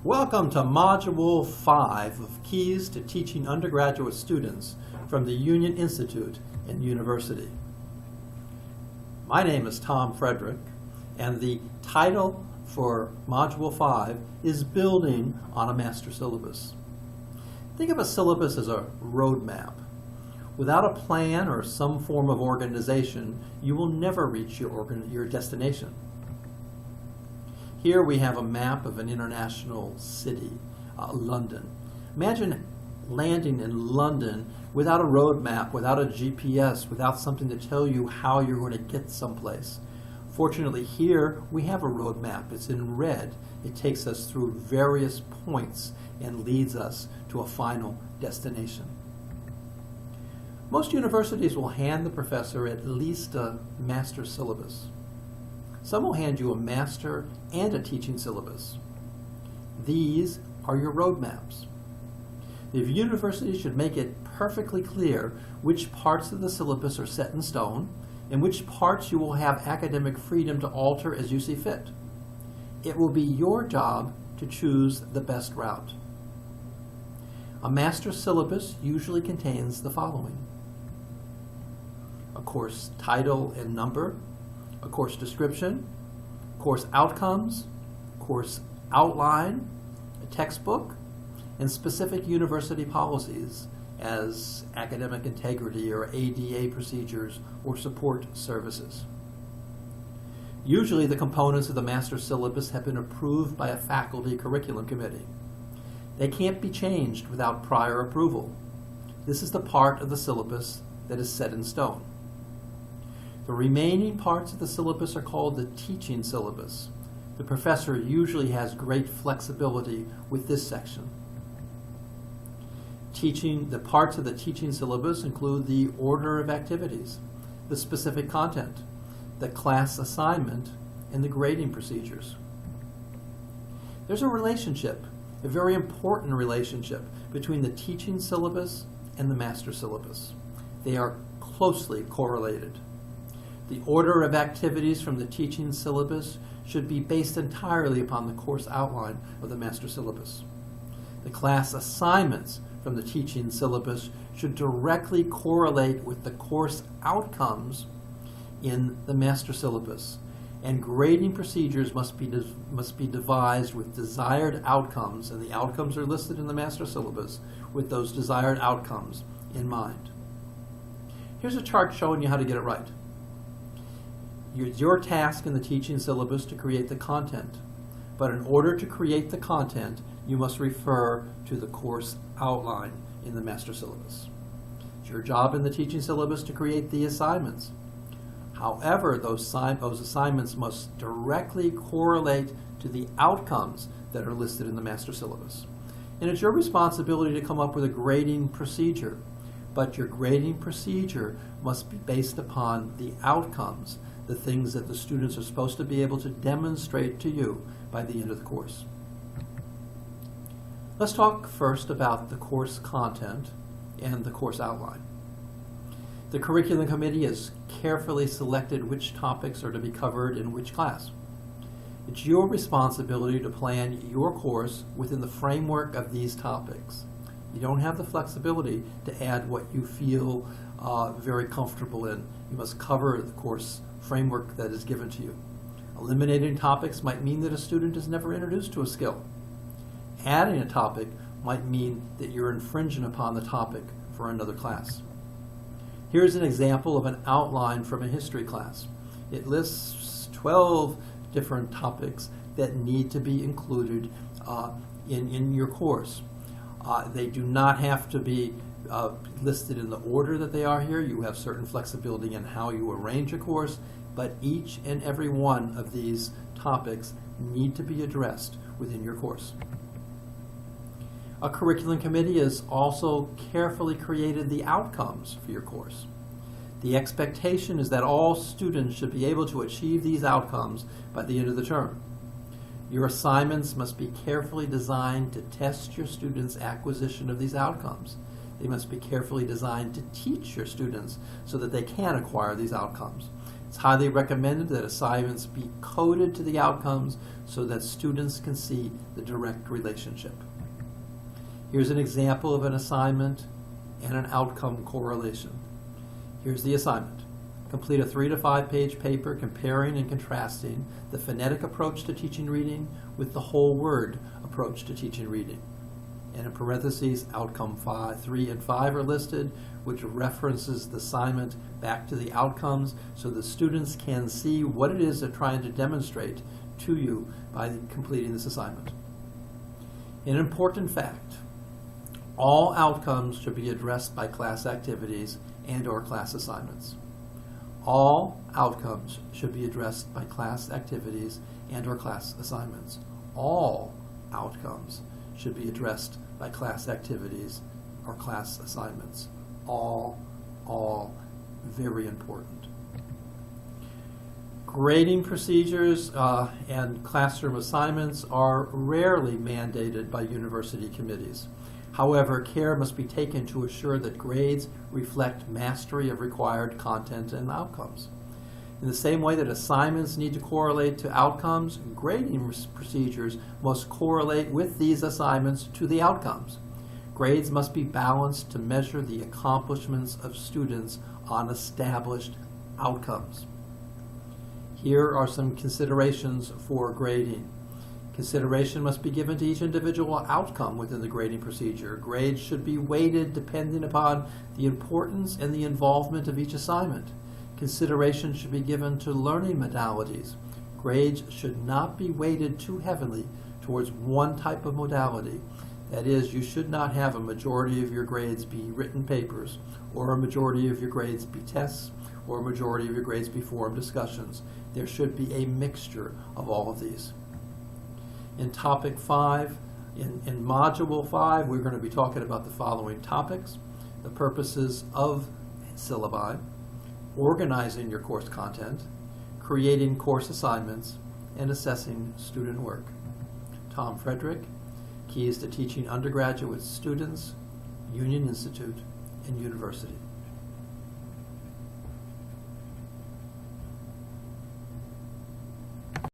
Welcome to Module 5 of Keys to Teaching Undergraduate Students from the Union Institute and University. My name is Tom Frederick, and the title for Module 5 is Building on a Master Syllabus. Think of a syllabus as a roadmap. Without a plan or some form of organization, you will never reach your destination. Here we have a map of an international city, London. Imagine landing in London without a roadmap, without a GPS, without something to tell you how you're going to get someplace. Fortunately, here we have a roadmap. It's in red. It takes us through various points and leads us to a final destination. Most universities will hand the professor at least a master syllabus. Some will hand you a master and a teaching syllabus. These are your roadmaps. The university should make it perfectly clear which parts of the syllabus are set in stone and which parts you will have academic freedom to alter as you see fit. It will be your job to choose the best route. A master syllabus usually contains the following: a course title and number, a course description, course outcomes, course outline, a textbook, and specific university policies as academic integrity or ADA procedures or support services. Usually the components of the master syllabus have been approved by a faculty curriculum committee. They can't be changed without prior approval. This is the part of the syllabus that is set in stone. The remaining parts of the syllabus are called the teaching syllabus. The professor usually has great flexibility with this section. The parts of the teaching syllabus include the order of activities, the specific content, the class assignment, and the grading procedures. There's a relationship, a very important relationship, between the teaching syllabus and the master syllabus. They are closely correlated. The order of activities from the teaching syllabus should be based entirely upon the course outline of the master syllabus. The class assignments from the teaching syllabus should directly correlate with the course outcomes in the master syllabus, and grading procedures must be devised with desired outcomes, and the outcomes are listed in the master syllabus with those desired outcomes in mind. Here's a chart showing you how to get it right. It's your task in the teaching syllabus to create the content, but in order to create the content, you must refer to the course outline in the master syllabus. It's your job in the teaching syllabus to create the assignments. However, those assignments must directly correlate to the outcomes that are listed in the master syllabus. And it's your responsibility to come up with a grading procedure, but your grading procedure must be based upon the outcomes, the things that the students are supposed to be able to demonstrate to you by the end of the course. Let's talk first about the course content and the course outline. The curriculum committee has carefully selected which topics are to be covered in which class. It's your responsibility to plan your course within the framework of these topics. You don't have the flexibility to add what you feel very comfortable in. You must cover the course framework that is given to you. Eliminating topics might mean that a student is never introduced to a skill. Adding a topic might mean that you're infringing upon the topic for another class. Here's an example of an outline from a history class. It lists 12 different topics that need to be included in your course. They do not have to be listed in the order that they are here. You have certain flexibility in how you arrange a course, but each and every one of these topics need to be addressed within your course. A curriculum committee has also carefully created the outcomes for your course. The expectation is that all students should be able to achieve these outcomes by the end of the term. Your assignments must be carefully designed to test your students' acquisition of these outcomes. They must be carefully designed to teach your students so that they can acquire these outcomes. It's highly recommended that assignments be coded to the outcomes so that students can see the direct relationship. Here's an example of an assignment and an outcome correlation. Here's the assignment. Complete a 3 to 5 page paper comparing and contrasting the phonetic approach to teaching reading with the whole word approach to teaching reading. And in parentheses, outcome 3 and 5 are listed, which references the assignment back to the outcomes so the students can see what it is they're trying to demonstrate to you by completing this assignment. An important fact: all outcomes should be addressed by class activities and/or class assignments. All outcomes should be addressed by class activities and/or class assignments. All outcomes should be addressed by class activities or class assignments. All, very important. Grading procedures and classroom assignments are rarely mandated by university committees. However, care must be taken to assure that grades reflect mastery of required content and outcomes. In the same way that assignments need to correlate to outcomes, grading procedures must correlate with these assignments to the outcomes. Grades must be balanced to measure the accomplishments of students on established outcomes. Here are some considerations for grading. Consideration must be given to each individual outcome within the grading procedure. Grades should be weighted depending upon the importance and the involvement of each assignment. Consideration should be given to learning modalities. Grades should not be weighted too heavily towards one type of modality. That is, you should not have a majority of your grades be written papers, or a majority of your grades be tests, or a majority of your grades be forum discussions. There should be a mixture of all of these. In topic 5, in module 5, we're going to be talking about the following topics: the purposes of syllabi, organizing your course content, creating course assignments, and assessing student work. Tom Frederick, Keys to Teaching Undergraduate Students, Union Institute, and University.